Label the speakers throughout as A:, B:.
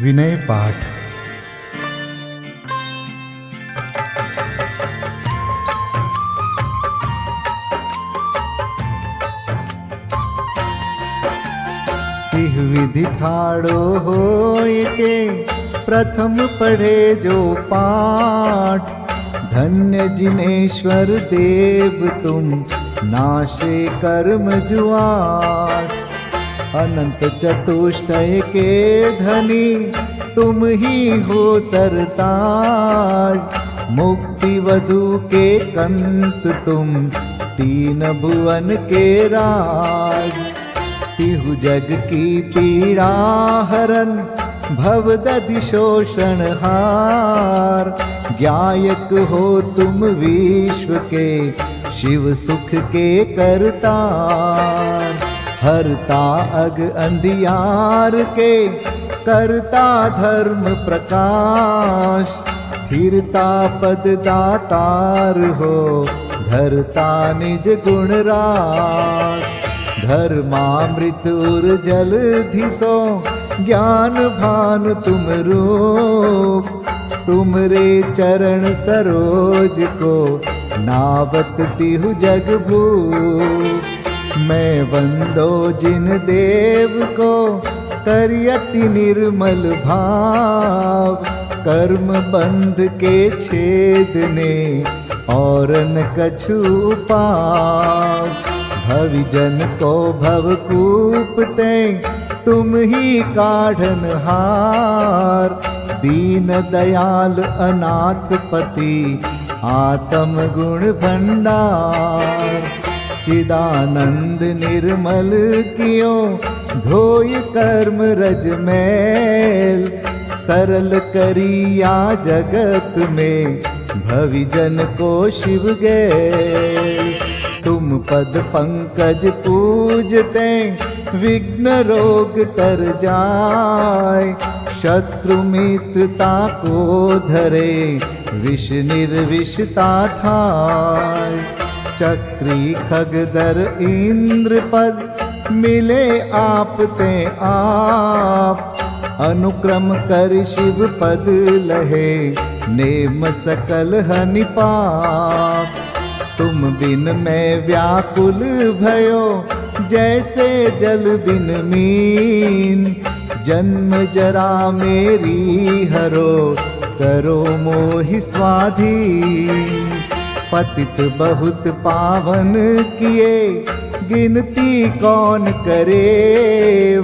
A: विनय पाठ। तिह विधि ठाड़ो होय के प्रथम पढ़े जो पाठ। धन्य जिनेश्वर देव तुम नाशे कर्म जुआट। अनंत चतुष्टय के धनी तुम ही हो सरताज। मुक्ति वधु के कंत तुम तीन भुवन के राज। तिहु जग की पीड़ा हरन भवदधि शोषण हार। ज्ञायक हो तुम विश्व के शिव सुख के करतार। हरता अग अंधियार के करता धर्म प्रकाश। स्थिरता पद दातार हो धरता निज गुण रास। धर्मामृत उर जल धिसो ज्ञान भानु तुम रूप। तुमरे चरण सरोज को नावत तिहु जग भूप। मैं वंदो जिन देव को करियति निर्मल भाव। कर्म बंध के छेदने और न कछु पाव। भविजन को भवकूपते तुम ही काढ़न हार। दीन दयाल अनाथ पति आत्म गुण भंडार। चिदानंद निर्मल कियो धोय कर्म रज मैल। सरल करिया जगत में भविजन को शिव गैल। तुम पद पंकज पूजते विघ्न रोग तर जाय। शत्रु मित्रता को धरे विष निर्विषता थाय। चक्री खगदर इंद्र पद मिले आप ते आप। अनुक्रम कर शिव पद लहे नेम सकल हनि पाप। तुम बिन मैं व्याकुल भयो जैसे जल बिन मीन। जन्म जरा मेरी हरो करो मोहि स्वाधीन। पतित बहुत पावन किए गिनती कौन करे।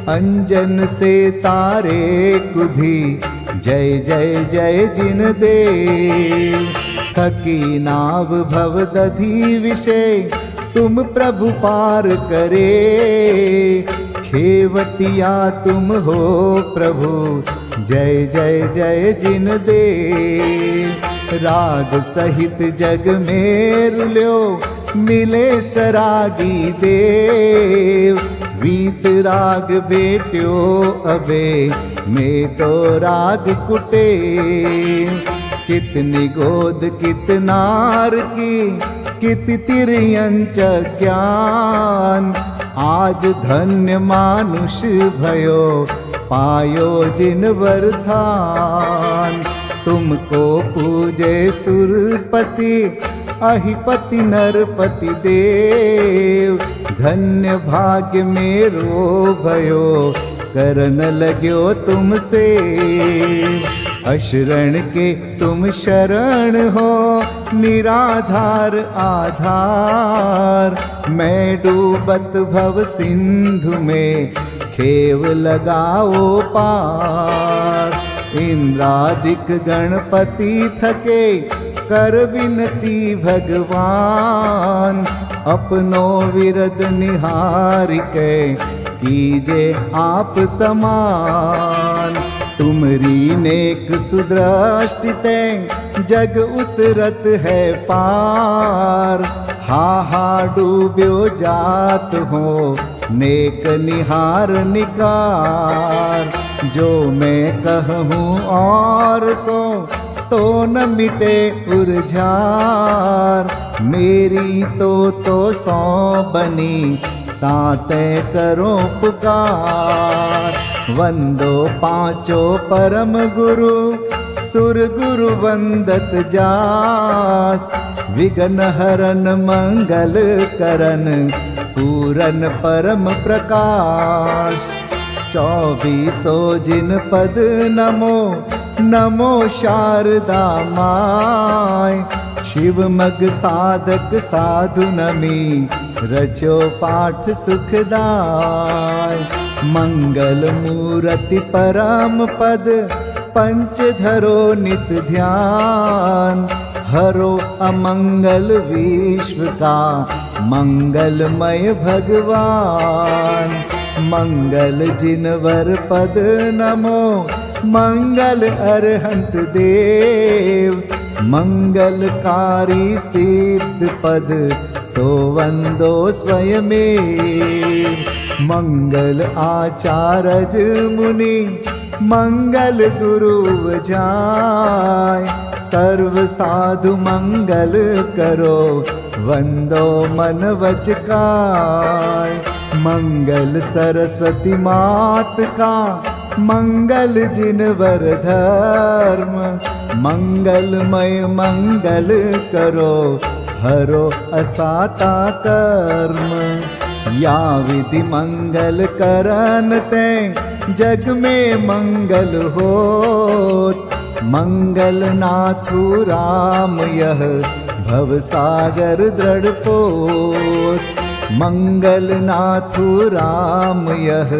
A: अंजन से तारे कुधी जय जय जय जिन देव। थकी नाव भवदधि विषय तुम प्रभु पार करे। खेवटिया तुम हो प्रभु जय जय जय जिन देव। राग सहित जग में रुल्यो मिले सरागी देव। वीत राग बेट्यो अबे में तो राग कुटे। कितनी गोद कितनार की कित तिर्यंच ज्ञान। आज धन्य मानुष भयो पायो जिन वरदान। तुमको पूजे सुरपति अहिपति नरपति देव। धन्य भाग्य मेरो भयो करन लग्यो तुमसे। अशरण के तुम शरण हो निराधार आधार। मैं डूबत भव सिंधु में खेव लगाओ पार। इंद्रादिक गणपति थके कर विनती भगवान। अपनो विरद निहार के कीजे आप समान। तुमरी नेक सुदृष्टिते जग उतरत है पार। हा डूब्यो जात हो नेक निहार निकार। जो मैं कहूँ और सो तो न मिटे उर्जार। मेरी तो सौ बनी ताते करो पुकार। वंदो पांचों परम गुरु सुर गुरु वंदत जास। विघ्न हरन मंगल करन पूरन परम प्रकाश। 24 जिन पद नमो नमो शारदा माय। शिव मग साधक साधु नमी रचो पाठ सुखदाय। मंगल मूर्ति परम पद पंच धरो नित ध्यान। हरो अमंगल विश्व का मंगलमय भगवान। मंगल जिनवर पद नमो मंगल अरहंत देव। मंगलकारी सिद्ध पद सोवंदो स्वयमेव। मंगल आचारज मुनि मंगल गुरु जाय। सर्व साधु मंगल करो वंदो मन वच काय। मंगल सरस्वती मात का मंगल जिनवर धर्म। मंगलमय मंगल करो हरो असाता कर्म। या विधि मंगल करन ते जग में मंगल होत। मंगल नाथु राम यह भव सागर दृढ़ पोत। मंगल नाथु राम यह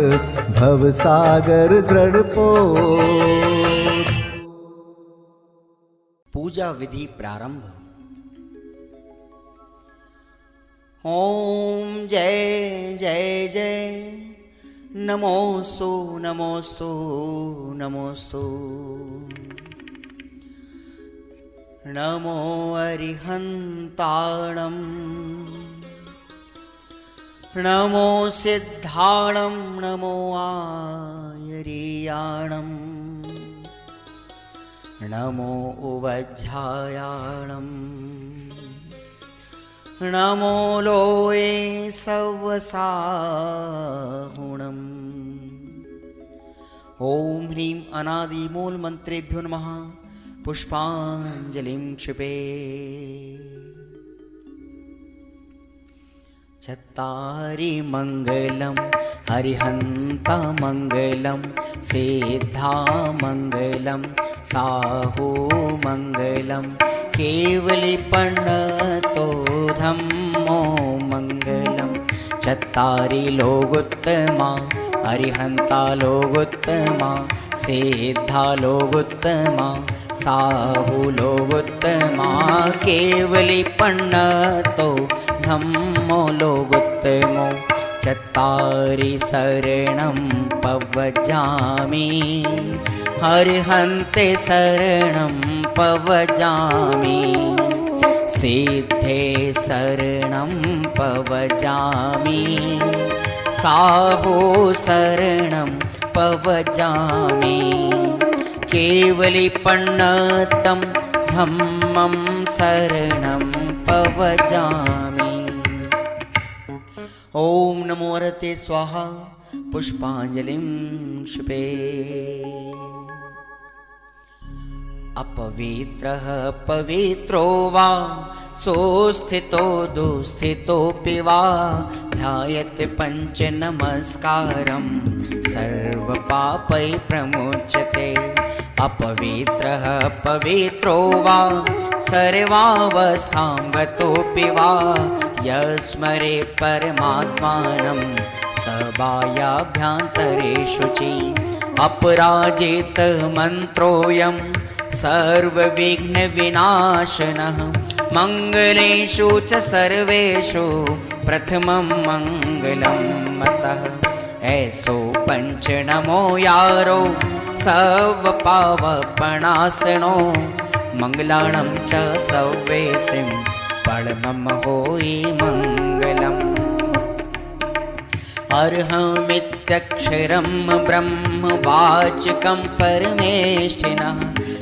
A: भव सागर दृढ़ पोत।
B: पूजा विधि प्रारंभ। ओम जय जय जय नमोस्तु नमोस्तु नमोस्तु। नमो अरिहन्ताणं नमो सिद्धाणं नमो आयर्याणं नमो उवज्झायाणं नमो लोये सवसाहुणम्। ओम ह्रीं अनादिमूल मंत्रेभ्यो नमः। पुष्पांजलिं क्षिपे। चत्तारि मंगलम हरिहंता मंगलम सिद्धा मंगलम साहू मंगलम केवलिपन्नतो धम्मो मंगलम। चत्तारि लोगोत्तमा हरिहंता लोगोत्तमा सिद्धा लोगोत्तमा साहू लोगोत्तमा केवलिपन्नतो धम्मो लोगोत्तमो। चत्तारि शरणं पवजामि हरिहन्ते शरणं पवजामि। सिद्धे शरणं पवजामि साहो शरणं पवजामि। केवलिपन्नतं धम्मं शरणं पवजामि। ओम नमो हरते स्वाहा। पुष्पांजलिं क्षिपे। अपवित्रः पवित्रो वा सोस्थितो दुस्थितोऽपि वा ध्यायते पंच नमस्कारं सर्वपापै प्रमुच्यते। अपवित्रः पवित्रो वा सर्वावस्थां गतोऽपि वा यस्मरेत् परमात्मानं सबाह्याभ्यन्तरे शुचि। अपराजित मन्त्रोऽयं सर्वविघ्नविनाशनः मंगलेषु च सर्वेषु प्रथमं मंगलं मतः। ऐसो पंच नमो यारो सर्वपावपणासनो मंगलाणं च सव्वेसिं परमं होई मंगलम्। अर्हमित्यक्षरं ब्रह्म वाचकं परमेष्ठिनः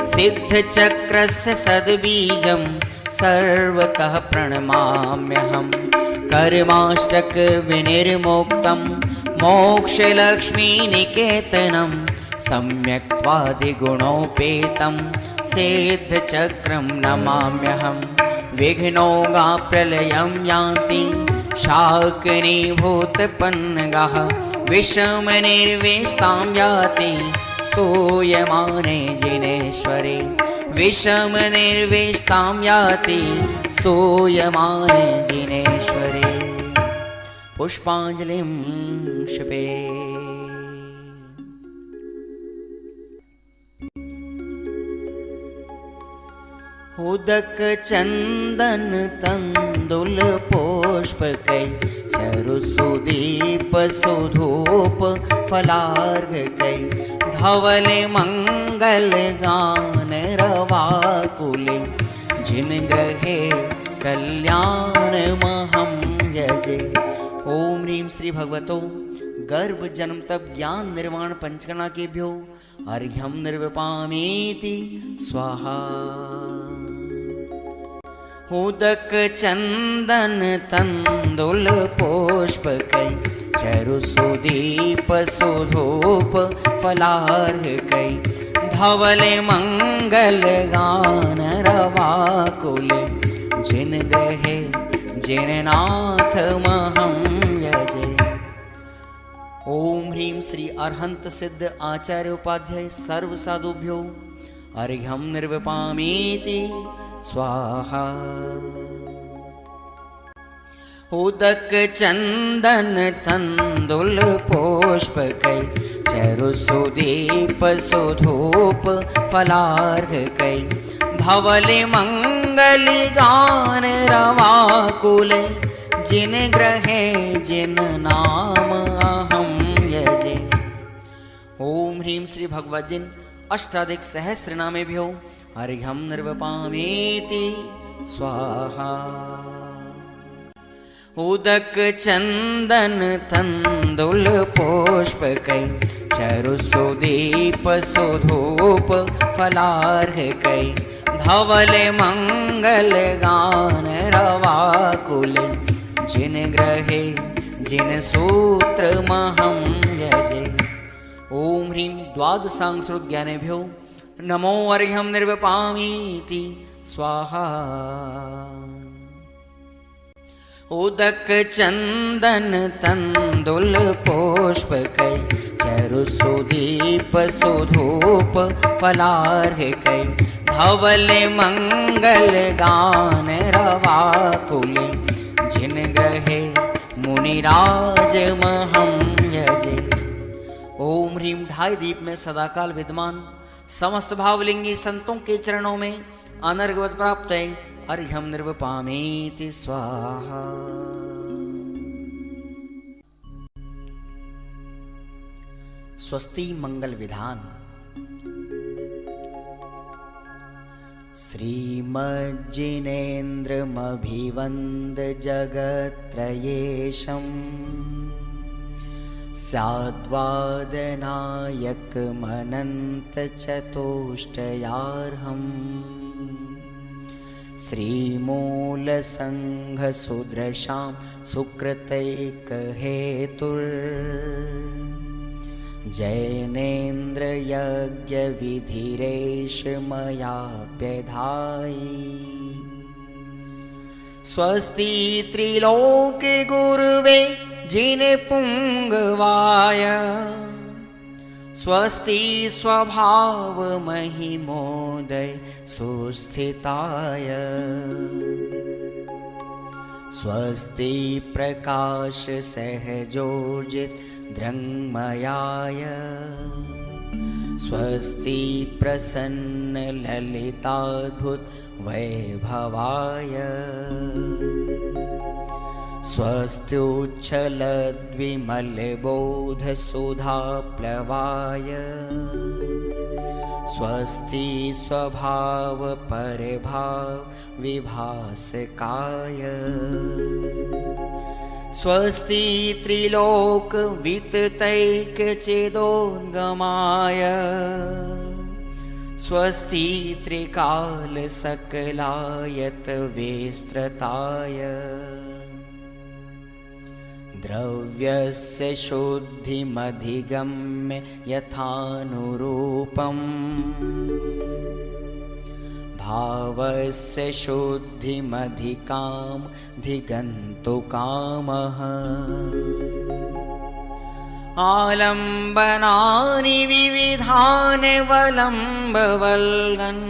B: सिद्धचक्रस्य सद्बीजं सर्वतः प्रणमाम्यहम्। कर्माष्टक विनिर्मुक्तं मोक्षलक्ष्मीनिकेतनं सम्यक्त्वादिगुणोपेतं सिद्धचक्रं नमाम्यहं। विघ्नौघाप्रलयं यान्ति शाकिनीभूतपन्नगाः, विषमनिर्विष्टां याति स्तूयमाने जिनेश्वरे। विषमनिर्विष्टां याति स्तूयमाने जिनेश्वरे। पुष्पाञ्जलिं क्षिपे। उदक चंदन तंदुल पुष्पकै चरुसुदीप सुधूप फलार्घकै धवल मंगल गान रवाकुले जिन ग्रहे कल्याण महं यजे। ओम ह्रीं श्री भगवतो गर्भ जन्म तप ज्ञान निर्वाण पंचकर्णा केभ्यो अर्घ्यं निर्विपामीति स्वाहा। उदक चंदन तंदुल पुष्पकै चरुसुदीप सुधूप फलार्घकै धवल मंगल गान रवाकुल जिन ग्रहे जिन नाथ महं यजे। ओम ह्रीं श्री अरहंत सिद्ध आचार्य उपाध्याय सर्व साधुभ्यो अर्घ्यं निर्विपामीति स्वाहा। उदक चंदन तंदुल पुष्पकै चरुसुदीप सुधूप फलार्घकै धवल मंगल गान रवाकुल जिन ग्रहे जिन नाम अहं यजे। ओम ह्रीं श्री भगवद्जिन अष्टाधिक सहस्र नामेभ्यो अर्घ्यं निर्विपामीति स्वाहा। उदक चंदन तंदुल पुष्पकै चरुसुदीप सुधूप फलार्घकै धवल मंगल गान रवाकुल जिन ग्रहे जिन सूत्र महं यजे। ओम ह्रीं द्वादशांग ज्ञानेभ्यो नमो अर्घ्यं निर्विपामीति स्वाहा। उदक चंदन तंदुल पुष्पकै चरुसुदीप सुधूप फलार्घकै धवल मंगल गान रवाकुल जिन ग्रहे मुनिराज महं यजे। ओम ह्रीं ढाई दीप में सदाकाल विद्यमान समस्त भावलिंगी संतों के चरणों में अनर्घवत प्राप्त है अर्घ्यं निर्विपामीति स्वाहा। स्वस्ति मंगल विधान। श्रीमज्जिनेन्द्रमभिवन्द जगत्त्रयेशम् स्याद्वादनायकमनन्तचतुष्टयार्हम् श्रीमूलसङ्घसुदृशां सुकृतैकहेतुर् जैनेन्द्रयज्ञविधिरेष मयाप्यधायि। स्वस्ति त्रिलोके गुरुवे जिनपुङ्गवाय स्वस्ति स्वभाव महिमोदय सुस्थिताय स्वस्ति प्रकाश सहजोजित दृङ्मयाय स्वस्ति प्रसन्न ललिताद्भुत वैभवाय स्वस्त्युच्छलद्विमलबोधसुधाप्लवाय स्वस्ति स्वभाव परभाव विभासकाय स्वस्ति त्रिलोक विततैकचेदोद्गमाय स्वस्ति त्रिकाल सकलायत विस्तृताय द्रव्यस्य शुद्धिमधिगम्य यथानुरूपम् भावस्य शुद्धिमधिकाम् धिगन्तु कामः आलम्बनानि विविधानि वलम्बवल्गन्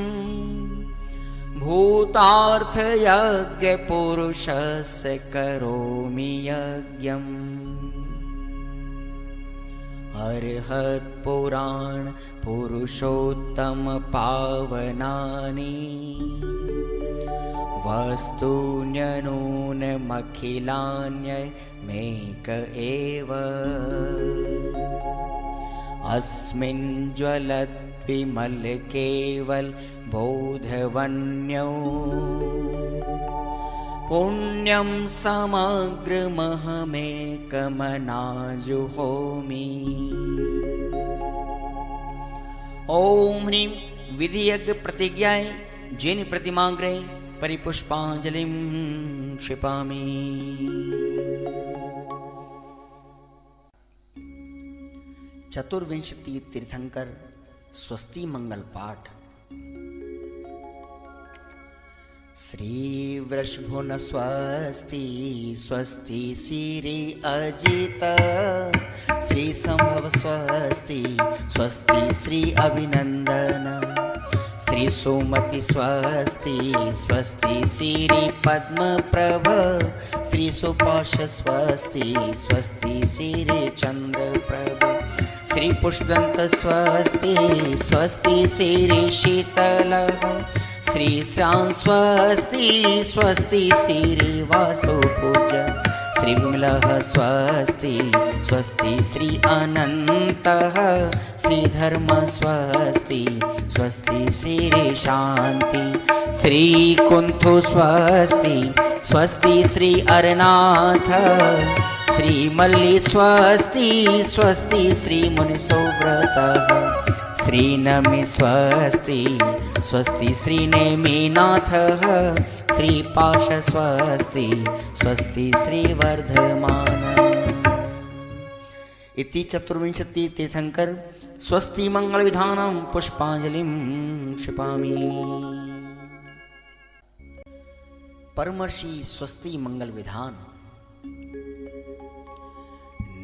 B: भूतार्थयज्ञपुरुषस्य करोमि यज्ञम् अर्हत्पुराण पुरुषोत्तम पावनानि वस्तून्यनूनमखिलान्यमेक एव अस्मिन् ज्वलद्विमल केवल बोधवन्यो पुण्यं समग्रमहमेकमनाजुहोमि। ओम ह्रीं विधियज्ञ प्रतिज्ञाय जिन प्रतिमाग्रे परिपुष्पांजलिं क्षिपामि। चतुर्विंशति तीर्थंकर स्वस्ति मंगल पाठ। श्री वृषभुन स्वस्ति स्वस्ति श्री अजित श्री संभव स्वस्ति स्वस्ति श्री अभिनंदन श्री सुमति स्वस्ति स्वस्ति श्री पद्म प्रभ श्री सुपाश स्वस्ति स्वस्ति श्री चंद्र प्रभ श्री पुष्पदंत स्वस्ति स्वस्ति श्री शीतल श्री श्याम स्वस्ति स्वस्ति श्री वासुपूज श्री विमलः स्वस्ति स्वस्ति श्री अनन्तः श्री धर्म स्वस्ति स्वस्ति श्री शांति श्री कुंथु स्वस्ति स्वस्ति श्री अरनाथ श्री मल्ली स्वस्ति स्वस्ति श्री मुनिसोव्रतः श्री नमि स्वस्ति स्वस्ति श्री नेमिनाथः श्री पाश स्वस्ति स्वस्ति श्री वर्धमान। इति चतुर्विंशति तीर्थंकर स्वस्ति मंगल विधानं पुष्पांजलिं क्षिपामि। परमर्षि स्वस्ति मंगल विधान।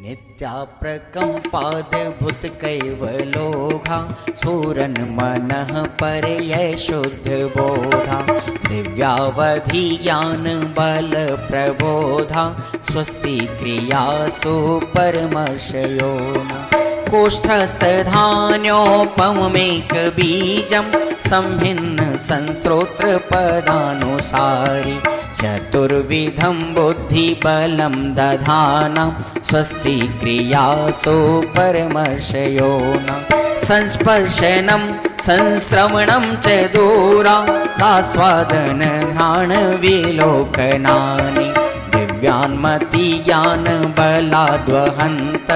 B: नित्याप्रकम्पाद्भुत कैवलोघा सूरन मनः परयै शुद्ध बोधा दिव्यावधि ज्ञान बल प्रबोधा स्वस्ति क्रियासु परमर्षयोना कोष्ठस्थधान्योपमेक बीजं संभिन्न संस्रोत्र पदानुसारि चतुर्विधं बुद्धिबलं दधाना स्वस्ति क्रियासु परमर्षयोना संस्पर्शनं संश्रवणं च दूरादास्वादन घ्राण विलोकनानि दिव्यान्मति ज्ञान बलाद्वहन्त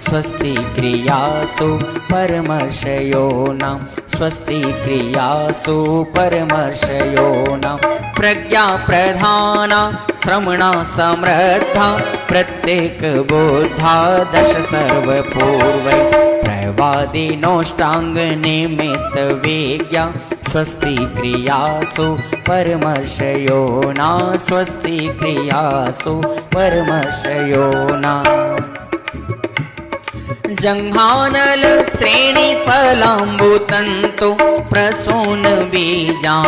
B: स्वस्ति क्रियासु परमर्षयोना स्वस्ति क्रियासु परमर्षयोना प्रज्ञा प्रधाना श्रवणा समृद्धा प्रत्येक बोधा दश सर्वपूर्वै प्रवादिनोष्टांग निमित्त वेज्ञा स्वस्ति क्रियासु परमर्षयोना स्वस्ति क्रियासु परमर्षयोना जंघानल श्रेणी फलाम्बुतंतु प्रसून बीजांकुरचारणावा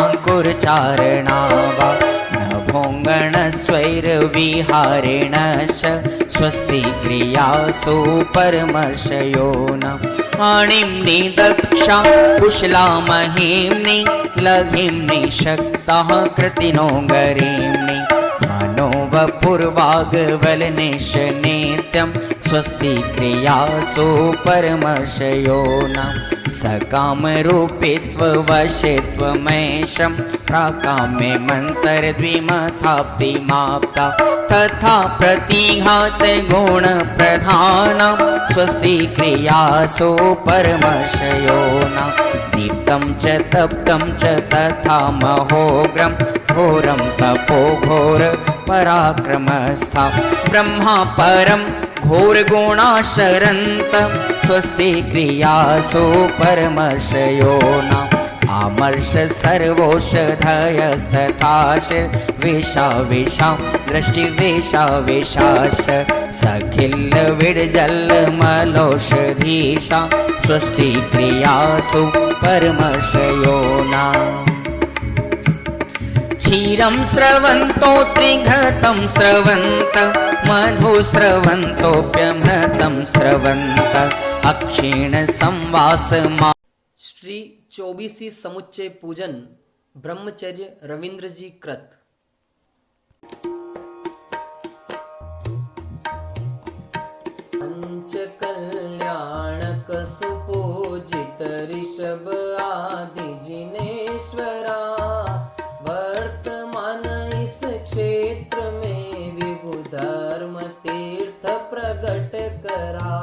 B: नभोंगण स्वैर विहारेणश्च स्वस्ति क्रियासु परमर्षयोना आणिम्नि दक्षा कुशला महिम्नि लघिम्नि शक्तः कृतिनो गरीम्नि मनोवपुर्वाग्वलनिश नित्यं स्वस्ति क्रियासु परमर्षयोना सकामरूपित्ववशित्वमेशं प्राकाम्ये मन्तरद्विमथाप्तिमाप्ता तथा प्रतिघात गुणप्रधानं स्वस्ति क्रियासु परमर्षयोना दीप्तं च तप्तं च तथा महोग्रं घोरं तपो घोर पराक्रमस्था ब्रह्मा परम घोर गुणाशरन्त स्वस्ति क्रियासु परमर्षयो न आमर्ष सर्वोषधयस्तथाश वेशा वेशा दृष्टि वेशा वेशाश सखिल विडजल मलोषधीशा स्वस्ति क्रियासु परमर्षयो न क्षीरं स्रवन्तो त्रिघृतं स्रवन्त मधु स्रवन्तोऽप्यमृतं स्रवन्त अक्षीण संवास मा।
C: श्री 24वीं समुच्चय पूजन ब्रह्मचर्य रविंद्र जी कृत। पंच कल्याणक सुपूजित ऋषभ आदि जिनेश्वरा वर्तमान इस क्षेत्र में विभु धर्म तीर्थ प्रगट करा।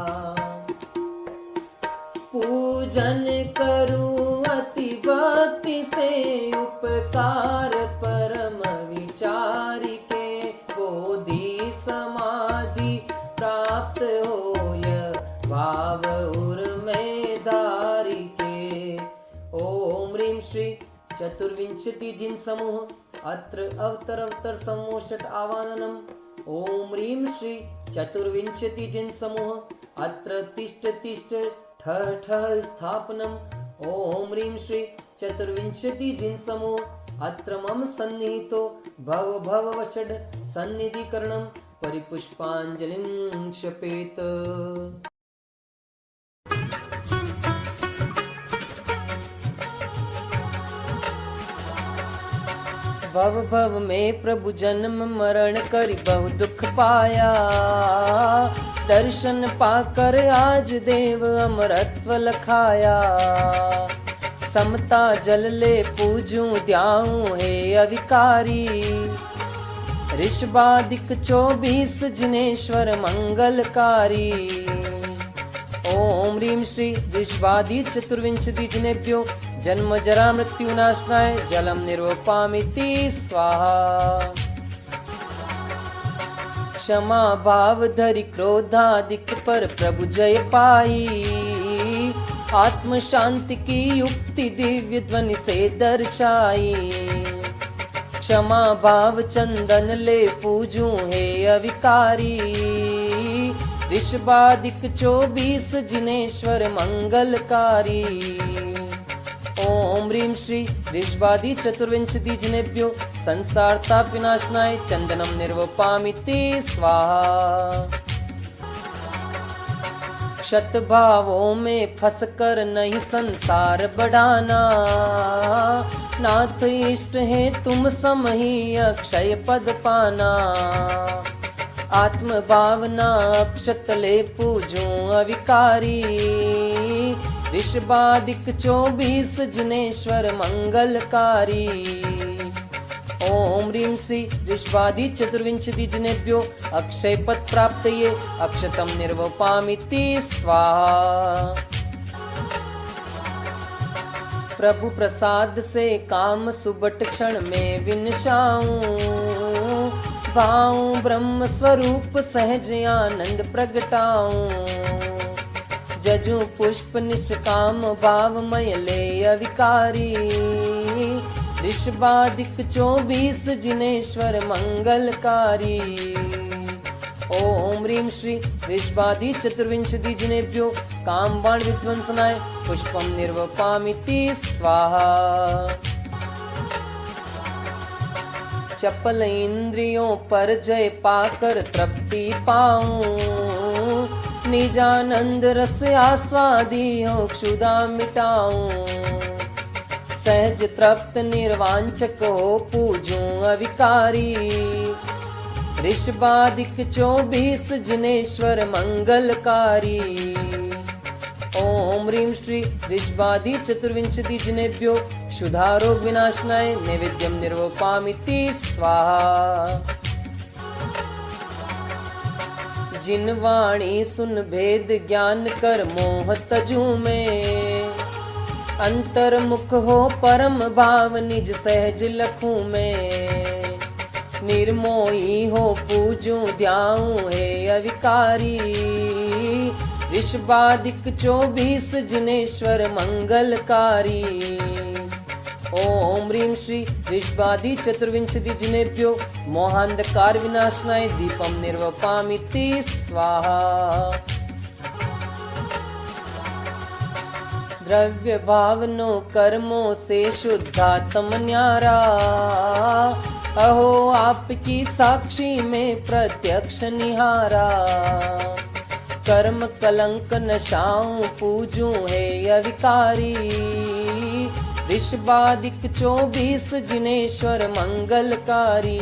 C: पूजन करूं अति भक्ति से उपकार परम विचारी के बोधि समाधि प्राप्त होय भाव उर में धारी के। ओम ह्रीं श्री चतुर्विंशति जिन समूह अत्र अवतर समोषट आवाहनम्। ओम ह्रीं श्री चतुर्विंशति जिन समूह अत्र तिष्ठ तिष्ठ ठः ठः स्थापनम्। ओम ह्रीं श्री चतुर्विंशति जिन समूह अत्र मम सन्निहितो भव भव वषड सन्निधिकरणं परिपुष्पाञ्जलिं क्षपेत। भव भव में प्रभु जन्म मरण करि बहु दुख पाया। दर्शन पाकर आज देव अमरत्व लखाया। समता जल ले पूजूं ध्याऊं हे अधिकारी। ऋषभादिक 24 जिनेश्वर मंगलकारी। ओम ह्रीं श्री ऋषभादि चतुर्विंशति जिनेभ्यो जन्म जरा मृत्यु नाशनाय जलम निर्वपामिति स्वाहा। क्षमा भाव धरि क्रोधादिक पर प्रभु जय पाई। आत्म शांति की युक्ति दिव्य ध्वनि से दर्शाई। क्षमा भाव चंदन ले पूजूं हे अविकारी। ऋषभादिक 24 जिनेश्वर मंगलकारी। ओम ह्रीं श्री ऋषभादि चतुर्विंशति जिनेभ्यो संसार ताप विनाशनाय चंदनम निर्वपामिति स्वाहा। क्षत भावों में फंस कर नहीं संसार बढ़ाना। नाथ इष्ट है तुम सम ही अक्षय पद पाना। आत्म भावना अक्षत ले पूजूं अविकारी। ऋषभादिक 24 जिनेश्वर मंगलकारी। ओम ह्रीं श्री ऋषभादि चतुर्विंशति जिनेभ्यो अक्षय पद प्राप्त ये अक्षतम निर्वपामिति स्वाहा। प्रभु प्रसाद से काम सुबट क्षण में विनशाऊं। भाऊं ब्रह्म स्वरूप सहज आनंद प्रगटाऊं। जजू पुष्प निष्काम भावमय ले अविकारी। ऋषभादिक 24 जिनेश्वर मंगलकारी। ओम ह्रीं श्री ऋषभादि चतुर्विंशति जिनेभ्यो काम बाण विध्वंसनाय पुष्पम निर्वपामिति स्वाहा। चपल इंद्रियों पर जय पाकर तृप्ति पाऊं। निजानंद रस आस्वादी हो क्षुधा मिटाऊं। सहज तृप्त निर्वांचक हो पूजूं अविकारी। ऋषभादिक 24 जिनेश्वर मंगलकारी। ओम ह्रीं श्री ऋषभादि चतुर्विंशति जिनेभ्यो क्षुधा रोग विनाशनाय नैवेद्यम निर्वपामिति स्वाहा। जिन वाणी सुन भेद ज्ञान कर मोह तजू में। अंतर्मुख हो परम भाव निज सहज लखूं में। निर्मोही हो पूजूं ध्याऊं हे अविकारी। ऋषभादिक 24 जिनेश्वर मंगलकारी। ओम ह्रीं श्री ऋषभादि चतुर्विंशति जिनेभ्यो मोहांधकार विनाशनाय दीपम निर्वपामिति स्वाहा। द्रव्य भावनो कर्मों से शुद्धात्म न्यारा। अहो आपकी साक्षी में प्रत्यक्ष निहारा। कर्म कलंक नशाऊं पूजूं हे अविकारी। ऋषभादिक 24 जिनेश्वर मंगलकारी।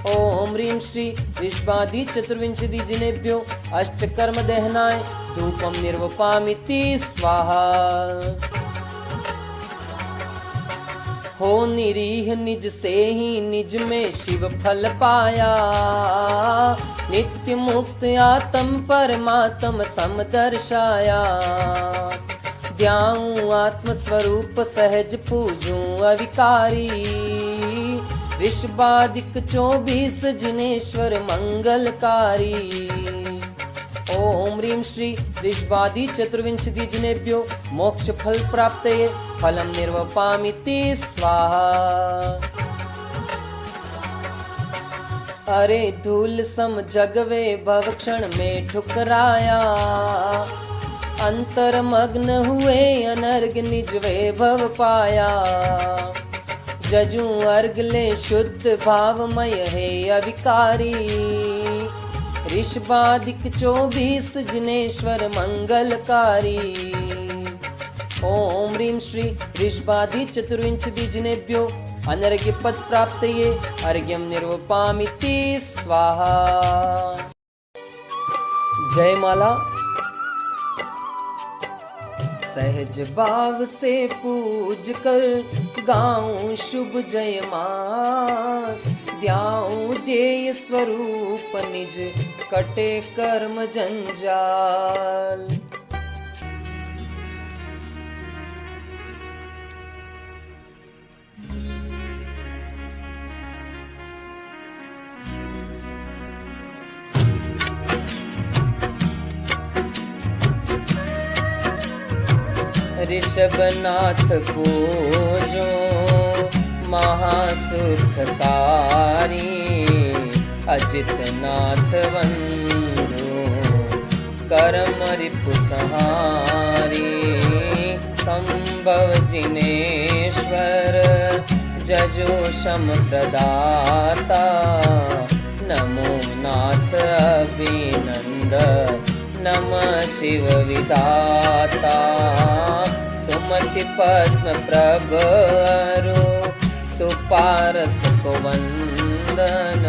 C: ओम ह्रीं श्री ऋषभादि चतुर्विंशति जिनेभ्यो अष्टकर्म दहनाय धूपम निर्वपामिति स्वाहा। हो निरीह निज से ही निज में शिव फल पाया। नित्य मुक्त आत्म परमात्म सम दर्शाया। ध्याऊं आत्म स्वरूप सहज पूजूं अविकारी। ऋषभादिक 24 जिनेश्वर मंगलकारी। ओम ह्रीं श्री ऋषभादि चतुर्विंशति जिनेभ्यो मोक्ष फल प्राप्तये फलम निर्वपामिति स्वाहा। अरे धूल सम जगवे भव क्षण में ठुकराया। अंतर्मग्न हुए अनर्ग निज वैभव पाया। जजू अर्घ ले शुद्ध भावमय है अविकारी। ऋषभादिक 24 जिनेश्वर मंगलकारी। ओम ह्रीं श्री ऋषभादि चतुर्विंशति जिनेभ्यो अनर्घ्य पद प्राप्तये अर्घ्यम निर्वपामिति स्वाहा। जय माला। सहज भाव से पूज कर गाऊं शुभ जयमान। ध्याऊं ध्येय स्वरूप निज कटे कर्म जंजाल। ऋषभनाथ पूजो महासुखकारी। अजितनाथ वंदो करम रिपु संहारी। संभव जिनेश्वर जजो शम प्रदाता। नमो नाथ अभिनंद नमः शिव विधाता। सुमति पद्म प्रभ अरु सुपारस को वंदन।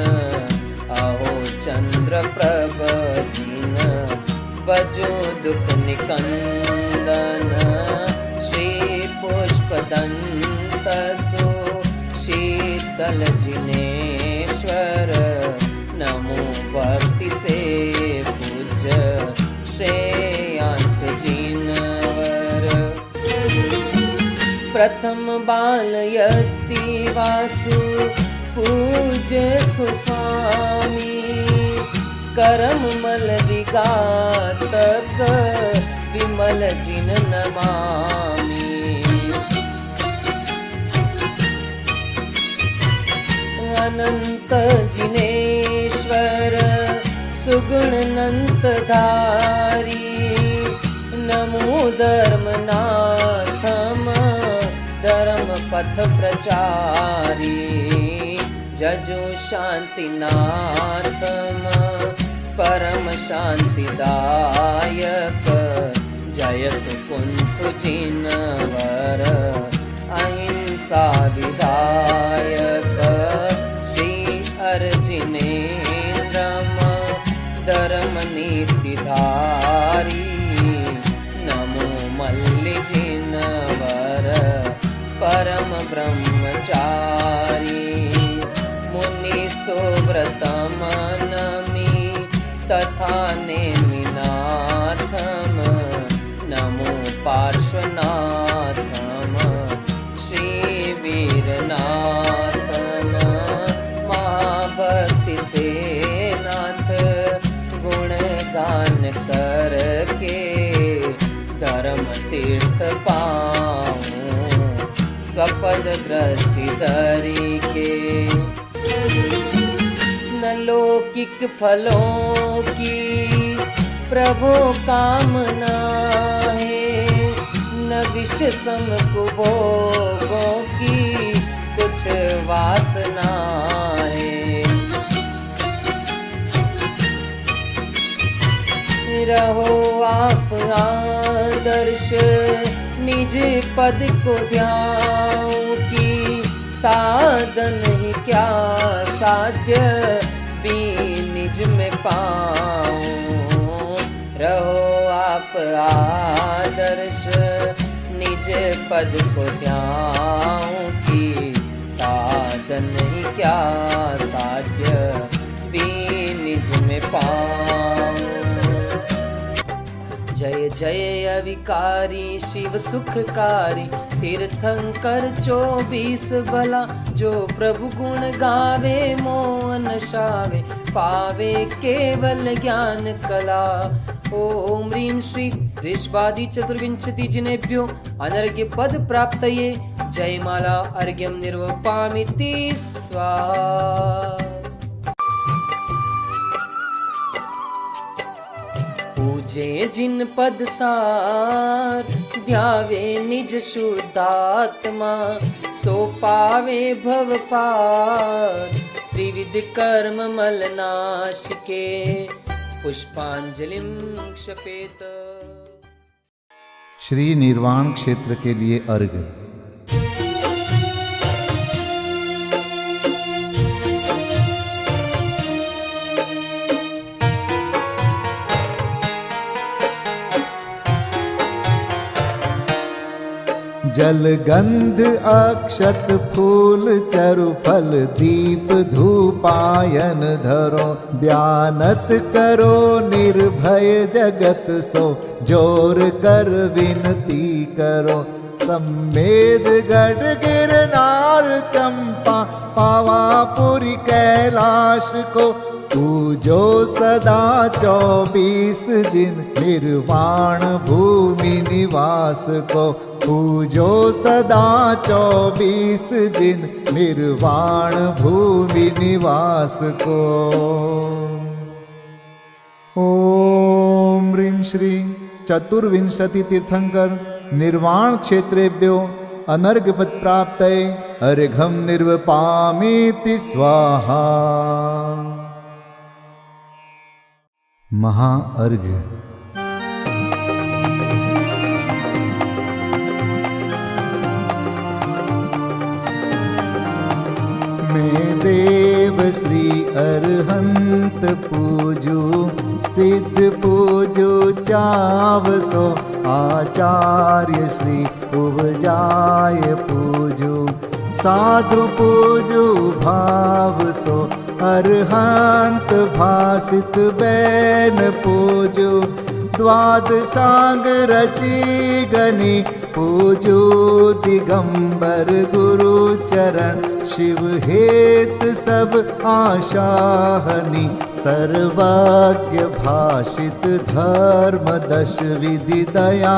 C: अहो चंद्र प्रभ जिन बजो दुख निकंदन। श्री पुष्प दंत सु शीतल जिनेश्वर। नमो भक्ति से पूज्य श्रेयांस जिनवर। प्रथम बालयति वासु पूज्य सुस्वामी। करम मल विघातक विमल जिन नमामि। अनंत जिनेश्वर सुगुण अनंत धारी। नमो धर्मनाथम धर्म पथ प्रचारी। जजो शांतिनाथम परम शांतिदायक। जयत कुंथु जिनवर अहिंसा विधायक। श्री अर्जिनेन्द्रम धर्म नीतिधारी। नमो मल्लि जिनवर परम ब्रह्मचारी। मुनि सुव्रतम नमि तथा नेमिनाथम। नमो पार्श्वनाथम श्री वीरनाथम। तीर्थ पाऊं स्वपद दृष्टि धरि के। न लौकिक फलों की प्रभु कामना है, न विष सम कुभोगों की कुछ वासना है। रहो आप आदर्श निज पद को ध्याऊं की, साधन ही क्या साध्य भी निज में पाऊं। रहो आप आदर्श निज पद को ध्याऊं की, साधन ही क्या साध्य भी निज में पाऊं। जय जय अविकारी शिव सुखकारी, तीर्थंकर 24 भला। जो प्रभु गुण गावे मोहन शावे, पावे केवल ज्ञान कला। ओम ह्रीं श्री ऋषभादि चतुर्विंशति जिनेभ्यो अनर्घ्य पद प्राप्तये, जयमाला अर्घ्यं निर्वपामिति स्वाहा। पूजे जिन पद सार, ध्यावे निज शुद्धात्मा। सो पावे भव पार, त्रिविध कर्म मल नाश के। पुष्पांजलिं क्षपेत।
A: श्री निर्वाण क्षेत्र के लिए अर्घ्य। जल गंध अक्षत फूल चरु फल दीप धूपायन धरो। ध्यानत करो निर्भय जगत सो, जोर कर विनती करो। सम्मेद गढ़ गिरनार चंपा, पावापुरी कैलाश को। पूजो सदा 24 जिन, निर्वाण भूमि निवास को। पूजो सदा 24 जिन, निर्वाण भूमि निवास को। ओम ह्रीं श्री चतुर्विंशति तीर्थंकर निर्वाण क्षेत्रेभ्यो अनर्घ्यपद प्राप्तये अर्घ्यं निर्वपामीति स्वाहा। महाअर्घ्य। मैं देव श्री अरहंत पूजू, सिद्ध पूजू चावसो। आचार्य श्री उपजाय पूजू, साधु पूजू भाव सो। अरहंत भासित बैन पूजू, द्वादशांग रची गनी। पूजू दिगंबर गुरु चरण, शिव हेत सब आशाहनी। सर्वज्ञ भाषित धर्म 10 विधि दया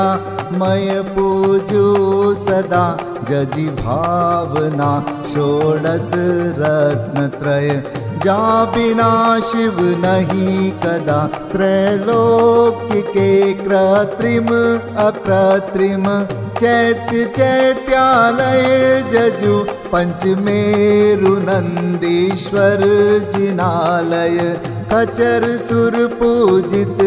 A: मय। पूजू सदा जजी भावना, षोडश रत्न त्रय। जा बिना शिव नहीं कदा, त्रैलोक्य के कृत्रिम अकृत्रिम। चैत्य चैत्यालय जजु, पंचमेरु नंदीश्वर जिनालय। खचर सुर पूजित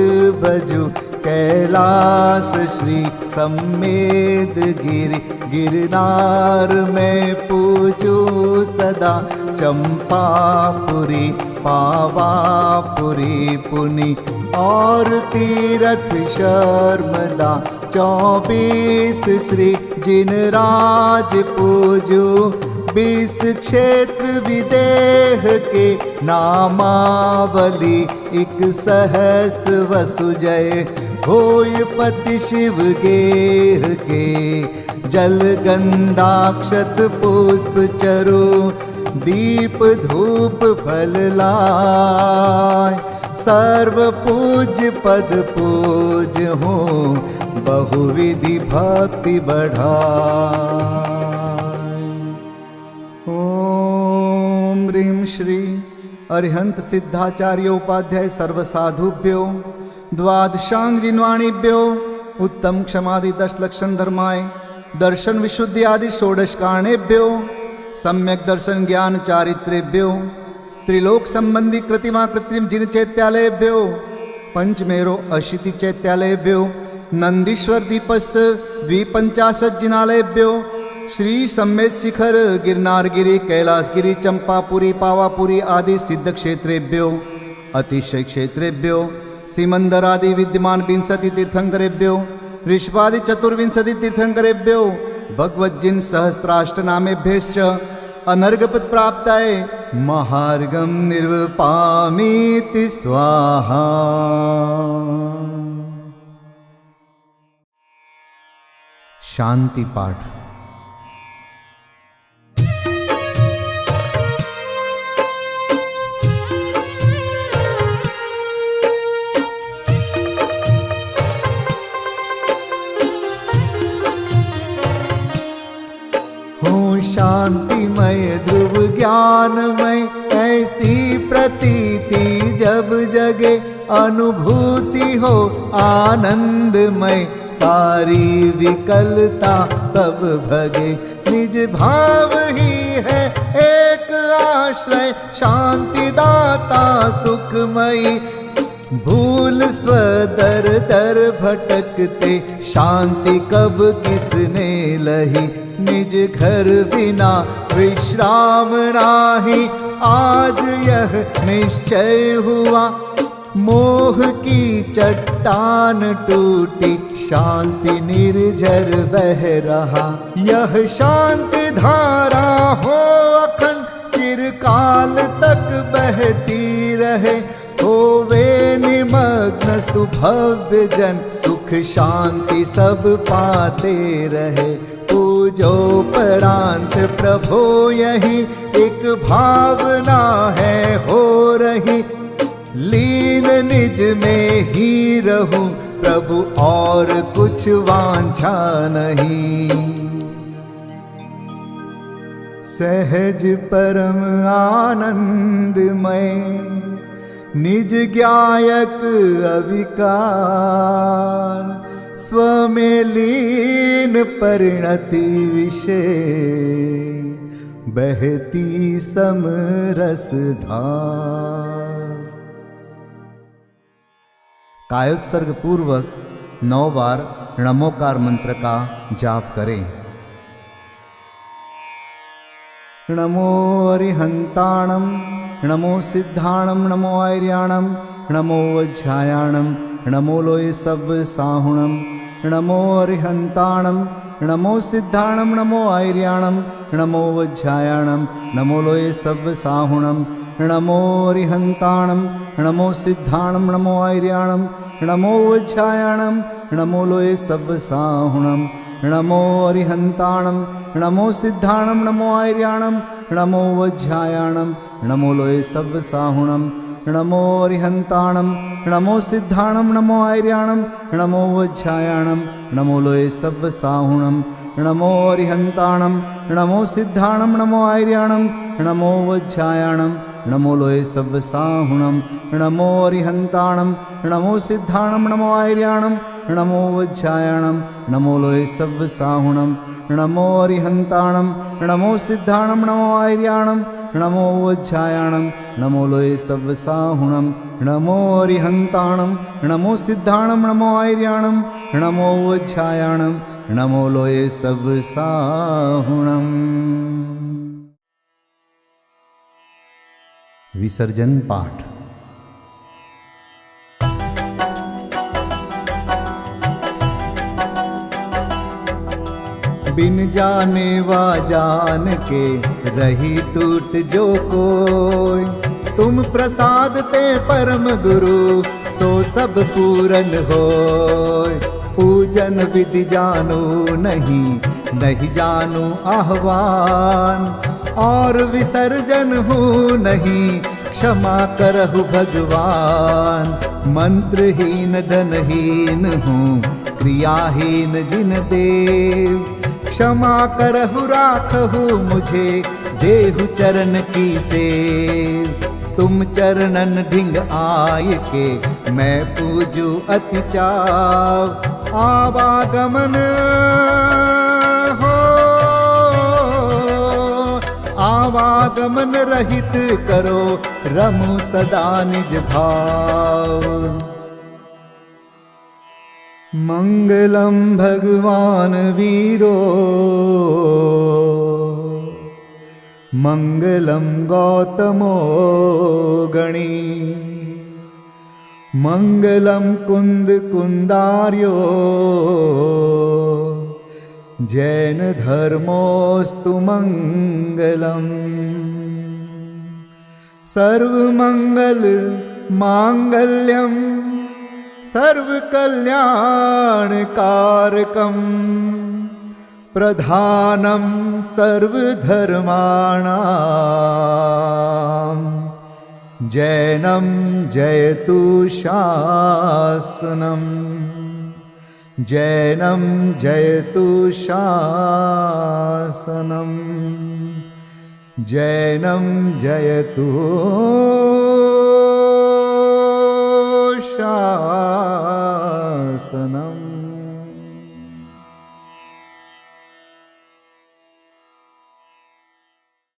A: भजु, कैलास श्री सम्मेद गिरि। गिरनार में पूजू सदा, चंपापुरी पावापुरी पुनि। और तीरथ शर्मदा 24 श्री जिनराज पूजू। 20 क्षेत्र विदेह के नामावली। 1 सहस वसुजय होय पति शिव गेह के। जल गंधाक्षत पुष्प चरु, दीप धूप फल लाय। सर्व पूज पद पूज हो, बहुविधि भक्ति बढ़ाए। ओम ह्रीं श्री अरिहंत सिद्धाचार्य उपाध्याय सर्वसाधुभ्यो द्वादशांग जिन्वाणीभ्यो उत्तम क्षमादि 10 लक्षण धर्माय दर्शन विशुद्धि आदि षोडश कारणेभ्यो सम्यक दर्शन ज्ञान चारित्रेभ्यो त्रिलोक संबंधी कृतिमा कृत्रिम जिन चैत्यालयेभ्यो पंचमेरो अशीति चैत्यालयेभ्यो नंदीश्वर दीपस्थ द्विपंचाशत जिनालयेभ्यो श्री सम्मेत शिखर गिरनारगिरी कैलासगिरी चंपापुरी पावापुरी आदि सिद्ध क्षेत्रेभ्यो अतिशय क्षेत्रेभ्यो सिमंदर आदि विद्यमान 20 तीर्थंकरेभ्यो ऋषभादि 24 तीर्थंकरेभ्यो भगवज्जिन सहस्राष्टनामेभ्यश्च अनर्घपद प्राप्ताय महार्गम निर्वपामीति स्वाहा। शांति पाठ। शांतिमय ध्रुव ज्ञानमय ऐसी प्रतीति जब जगे अनुभूति हो आनंदमय सारी विकलता तब भगे निज भाव ही है एक आश्रय शांति दाता सुखमयी भूल स्वदर दर भटकते शांति कब किसने लही निज घर बिना विश्राम नाही आज यह निश्चय हुआ मोह की चट्टान टूटी शांति निर्झर बह रहा यह शांति धारा हो अखंड चिरकाल तक बहती रहे होवे निमग्न सुभव्य जन सुख शांति सब पाते रहे पूजो परांत प्रभो यही एक भावना है हो रही लीन निज में ही रहूं प्रभु और कुछ वांछा नहीं सहज परम आनंदमय निज ज्ञायक अविकार स्वमें लीन परिणति विषय बहती समरस धार। कायोत्सर्ग पूर्वक 9 बार नमोकार मंत्र का जाप करें। नमो अरिहंताणं नमो सिद्धाणं नमो आर्याणं नमो वज्रायाणं नमो लोय सब साहुणं नमो अरिहंताणं नमो सिद्धाणं नमो आर्याणं नमो वज्रायाणं नमो लोय सब साहुणं नमो अरिहंताणं नमो सिद्धाणं नमो आर्याणं नमो वज्रायाणं नमो लोय सब साहुणं नमो अरिहंताणं नमो सिद्धाणं नमो आर्याणं नमो वज्रायाणं नमो लोय सब साहुणं नमो अरिहंताणं नमो सिद्धाणं नमो आर्याणं नमो वज्रायाणं नमो लोय सब साहुणं नमो अरिहंताणं नमो सिद्धाणं नमो आर्याणं नमो वज्रायाणं नमो लोय सब साहुणं नमो अरिहंताणं नमो सिद्धाणं नमो आर्याणं नमो वज्रायाणं नमो लोय सब साहुणं नमो अरिहंताणं नमो सिद्धाणं नमो आर्याणं नमो वज्रायाणं नमो लोय सब साहुणं नमो अरिहंताणं नमो सिद्धाणं नमो आर्याणं नमो वज्रायाणं नमो लोय सब साहुणं। विसर्जन पाठ। बिन जाने वा जान के रही टूट जो कोई तुम प्रसाद ते परम गुरु सो सब पूरन होय पूजन विधि जानो नहीं जानो आह्वान और विसर्जन हूँ नहीं क्षमा करहु भगवान मंत्रहीन धनहीन हूँ क्रियाहीन जिन देव। क्षमा करहु राखहु मुझे, देहु चरण की सेव। तुम चरणन ढिंग आय के, मैं पूजू अति चाव। आवागमन हो, आवागमन रहित करो, रमु सदा निज भाव। मंगलम भगवान वीरो, मंगलम गौतमो गणी। मंगलम कुंद कुंदार्यो, जैन धर्मोस्तु मंगलम। सर्वमंगल मांगल्यम, सर्वकल्याणकारकम। प्रधानं सर्वधर्माणां, जैनं जयतु शासनम्। जैनं जयतु शासनम्। जैनं जयतु शासनम्।